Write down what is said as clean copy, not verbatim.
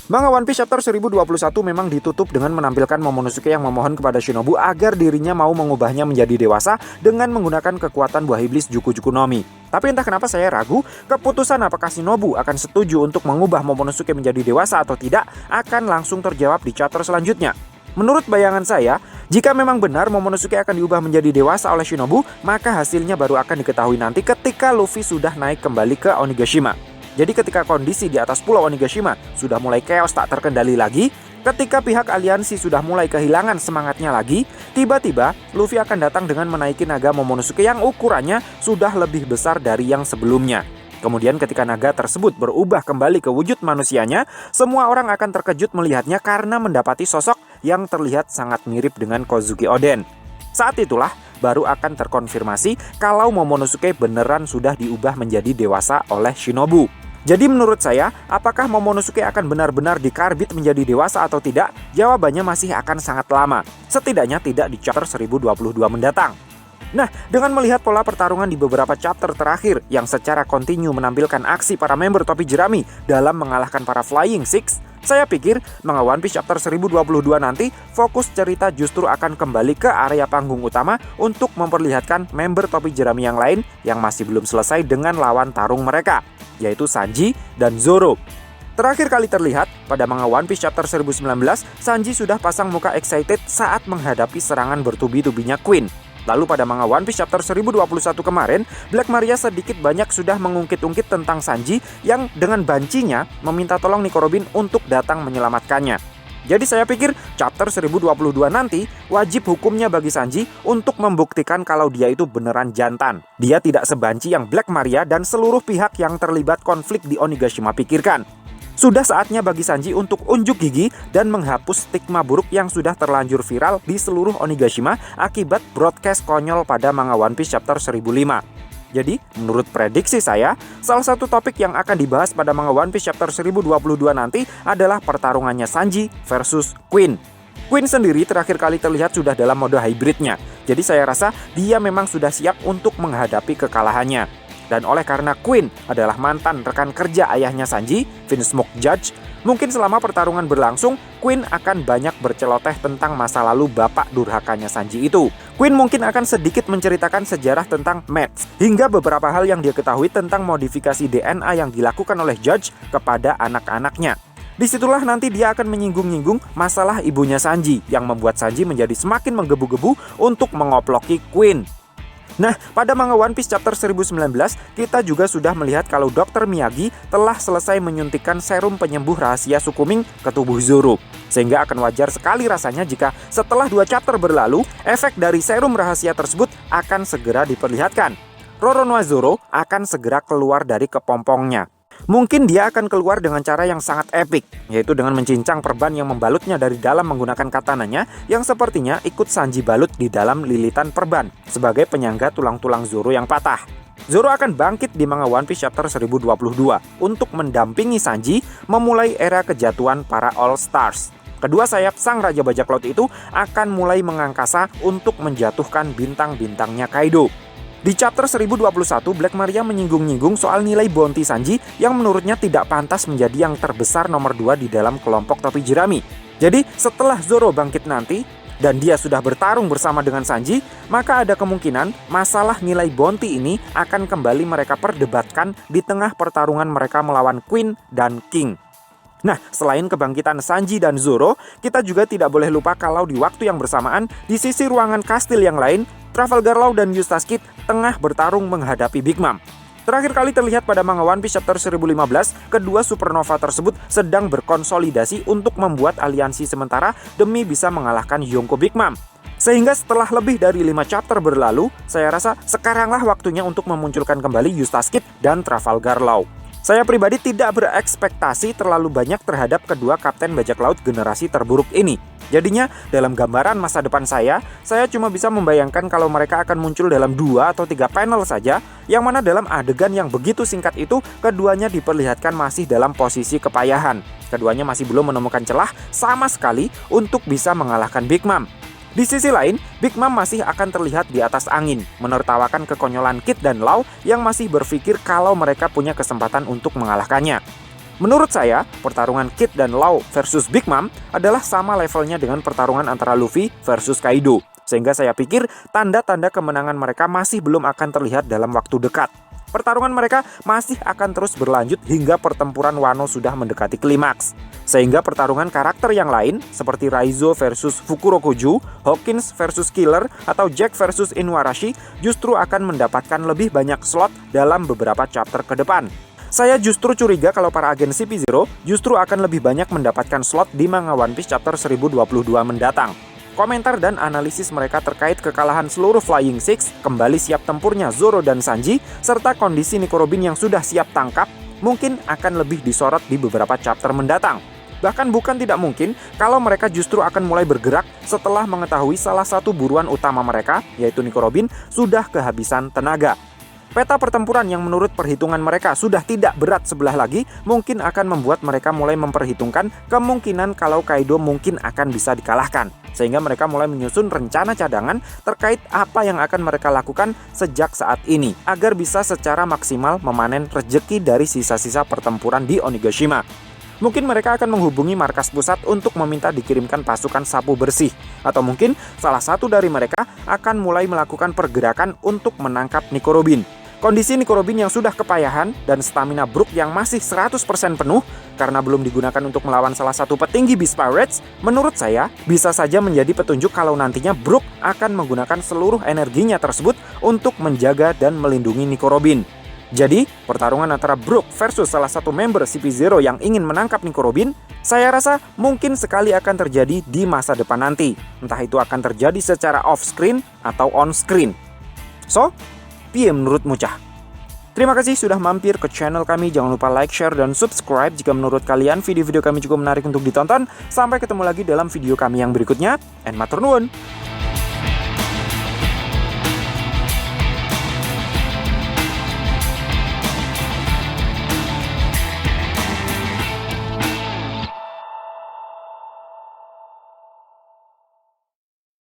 Manga One Piece chapter 1021 memang ditutup dengan menampilkan Momonosuke yang memohon kepada Shinobu agar dirinya mau mengubahnya menjadi dewasa dengan menggunakan kekuatan buah iblis Juku-Juku no Mi. Tapi entah kenapa saya ragu, keputusan apakah Shinobu akan setuju untuk mengubah Momonosuke menjadi dewasa atau tidak akan langsung terjawab di chapter selanjutnya. Menurut bayangan saya, jika memang benar Momonosuke akan diubah menjadi dewasa oleh Shinobu, maka hasilnya baru akan diketahui nanti ketika Luffy sudah naik kembali ke Onigashima. Jadi ketika kondisi di atas pulau Onigashima sudah mulai chaos tak terkendali lagi, ketika pihak aliansi sudah mulai kehilangan semangatnya lagi, tiba-tiba Luffy akan datang dengan menaiki naga Momonosuke yang ukurannya sudah lebih besar dari yang sebelumnya. Kemudian ketika naga tersebut berubah kembali ke wujud manusianya, semua orang akan terkejut melihatnya karena mendapati sosok yang terlihat sangat mirip dengan Kozuki Oden. Saat itulah baru akan terkonfirmasi kalau Momonosuke beneran sudah diubah menjadi dewasa oleh Shinobu. Jadi menurut saya, apakah Momonosuke akan benar-benar dikarbit menjadi dewasa atau tidak? Jawabannya masih akan sangat lama. Setidaknya tidak di chapter 1022 mendatang. Nah, dengan melihat pola pertarungan di beberapa chapter terakhir yang secara kontinu menampilkan aksi para member topi jerami dalam mengalahkan para Flying Six, saya pikir Manga One Piece chapter 1022 nanti fokus cerita justru akan kembali ke area panggung utama untuk memperlihatkan member topi jerami yang lain yang masih belum selesai dengan lawan tarung mereka, yaitu Sanji dan Zoro. Terakhir kali terlihat pada Manga One Piece chapter 1019, Sanji sudah pasang muka excited saat menghadapi serangan bertubi-tubinya Queen. Lalu pada Manga One Piece chapter 1021 kemarin, Black Maria sedikit banyak sudah mengungkit-ungkit tentang Sanji yang dengan bancinya meminta tolong Nico Robin untuk datang menyelamatkannya. Jadi saya pikir chapter 1022 nanti wajib hukumnya bagi Sanji untuk membuktikan kalau dia itu beneran jantan. Dia tidak sebanci yang Black Maria dan seluruh pihak yang terlibat konflik di Onigashima pikirkan. Sudah saatnya bagi Sanji untuk unjuk gigi dan menghapus stigma buruk yang sudah terlanjur viral di seluruh Onigashima akibat broadcast konyol pada Manga One Piece chapter 1005. Jadi, menurut prediksi saya, salah satu topik yang akan dibahas pada Manga One Piece chapter 1022 nanti adalah pertarungannya Sanji versus Queen. Queen sendiri terakhir kali terlihat sudah dalam mode hybridnya. Jadi saya rasa dia memang sudah siap untuk menghadapi kekalahannya. Dan oleh karena Queen adalah mantan rekan kerja ayahnya Sanji, Vinsmoke Judge, mungkin selama pertarungan berlangsung, Queen akan banyak berceloteh tentang masa lalu bapak durhakanya Sanji itu. Queen mungkin akan sedikit menceritakan sejarah tentang Mets, hingga beberapa hal yang dia ketahui tentang modifikasi DNA yang dilakukan oleh Judge kepada anak-anaknya. Disitulah nanti dia akan menyinggung-nyinggung masalah ibunya Sanji, yang membuat Sanji menjadi semakin menggebu-gebu untuk mengoploki Queen. Nah, pada Manga One Piece chapter 1019, kita juga sudah melihat kalau Dr. Miyagi telah selesai menyuntikkan serum penyembuh rahasia Sukuming ke tubuh Zoro. Sehingga akan wajar sekali rasanya jika setelah 2 chapter berlalu, efek dari serum rahasia tersebut akan segera diperlihatkan. Roronoa Zoro akan segera keluar dari kepompongnya. Mungkin dia akan keluar dengan cara yang sangat epik, yaitu dengan mencincang perban yang membalutnya dari dalam menggunakan katananya yang sepertinya ikut Sanji balut di dalam lilitan perban sebagai penyangga tulang-tulang Zoro yang patah. Zoro akan bangkit di Manga One Piece chapter 1022 untuk mendampingi Sanji memulai era kejatuhan para All Stars. Kedua sayap sang Raja Bajak Laut itu akan mulai mengangkasa untuk menjatuhkan bintang-bintangnya Kaido. Di chapter 1021, Black Maria menyinggung-nyinggung soal nilai bounty Sanji yang menurutnya tidak pantas menjadi yang terbesar nomor 2 di dalam kelompok topi jerami. Jadi setelah Zoro bangkit nanti, dan dia sudah bertarung bersama dengan Sanji, maka ada kemungkinan masalah nilai bounty ini akan kembali mereka perdebatkan di tengah pertarungan mereka melawan Queen dan King. Nah, selain kebangkitan Sanji dan Zoro, kita juga tidak boleh lupa kalau di waktu yang bersamaan, di sisi ruangan kastil yang lain, Trafalgar Law dan Eustace Kid tengah bertarung menghadapi Big Mom. Terakhir kali terlihat pada Manga One Piece chapter 1015, kedua supernova tersebut sedang berkonsolidasi untuk membuat aliansi sementara demi bisa mengalahkan Yonko Big Mom. Sehingga setelah lebih dari 5 chapter berlalu, saya rasa sekaranglah waktunya untuk memunculkan kembali Eustace Kid dan Trafalgar Law. Saya pribadi tidak berekspektasi terlalu banyak terhadap kedua kapten bajak laut generasi terburuk ini. Jadinya, dalam gambaran masa depan saya cuma bisa membayangkan kalau mereka akan muncul dalam 2 atau 3 panel saja, yang mana dalam adegan yang begitu singkat itu, keduanya diperlihatkan masih dalam posisi kepayahan. Keduanya masih belum menemukan celah sama sekali untuk bisa mengalahkan Big Mom. Di sisi lain, Big Mom masih akan terlihat di atas angin, menertawakan kekonyolan Kid dan Law yang masih berpikir kalau mereka punya kesempatan untuk mengalahkannya. Menurut saya, pertarungan Kid dan Law versus Big Mom adalah sama levelnya dengan pertarungan antara Luffy versus Kaido. Sehingga saya pikir tanda-tanda kemenangan mereka masih belum akan terlihat dalam waktu dekat. Pertarungan mereka masih akan terus berlanjut hingga pertempuran Wano sudah mendekati klimaks. Sehingga pertarungan karakter yang lain seperti Raizo versus Fukurokuju, Hawkins versus Killer, atau Jack versus Inuarashi justru akan mendapatkan lebih banyak slot dalam beberapa chapter ke depan. Saya justru curiga kalau para agen CP0 justru akan lebih banyak mendapatkan slot di manga One Piece chapter 1022 mendatang. Komentar dan analisis mereka terkait kekalahan seluruh Flying Six, kembali siap tempurnya Zoro dan Sanji, serta kondisi Nico Robin yang sudah siap tangkap, mungkin akan lebih disorot di beberapa chapter mendatang. Bahkan bukan tidak mungkin kalau mereka justru akan mulai bergerak setelah mengetahui salah satu buruan utama mereka, yaitu Nico Robin, sudah kehabisan tenaga. Peta pertempuran yang menurut perhitungan mereka sudah tidak berat sebelah lagi mungkin akan membuat mereka mulai memperhitungkan kemungkinan kalau Kaido mungkin akan bisa dikalahkan. Sehingga mereka mulai menyusun rencana cadangan terkait apa yang akan mereka lakukan sejak saat ini agar bisa secara maksimal memanen rejeki dari sisa-sisa pertempuran di Onigashima. Mungkin mereka akan menghubungi markas pusat untuk meminta dikirimkan pasukan sapu bersih. Atau mungkin salah satu dari mereka akan mulai melakukan pergerakan untuk menangkap Nico Robin. Kondisi Nico Robin yang sudah kepayahan dan stamina Brook yang masih 100% penuh karena belum digunakan untuk melawan salah satu petinggi Beast Pirates, menurut saya bisa saja menjadi petunjuk kalau nantinya Brook akan menggunakan seluruh energinya tersebut untuk menjaga dan melindungi Nico Robin. Jadi, pertarungan antara Brook versus salah satu member CP0 yang ingin menangkap Nico Robin, saya rasa mungkin sekali akan terjadi di masa depan nanti. Entah itu akan terjadi secara off-screen atau on-screen. So, piye menurutmu Cah? Terima kasih sudah mampir ke channel kami. Jangan lupa like, share, dan subscribe jika menurut kalian video-video kami cukup menarik untuk ditonton. Sampai ketemu lagi dalam video kami yang berikutnya. And matur nuwun.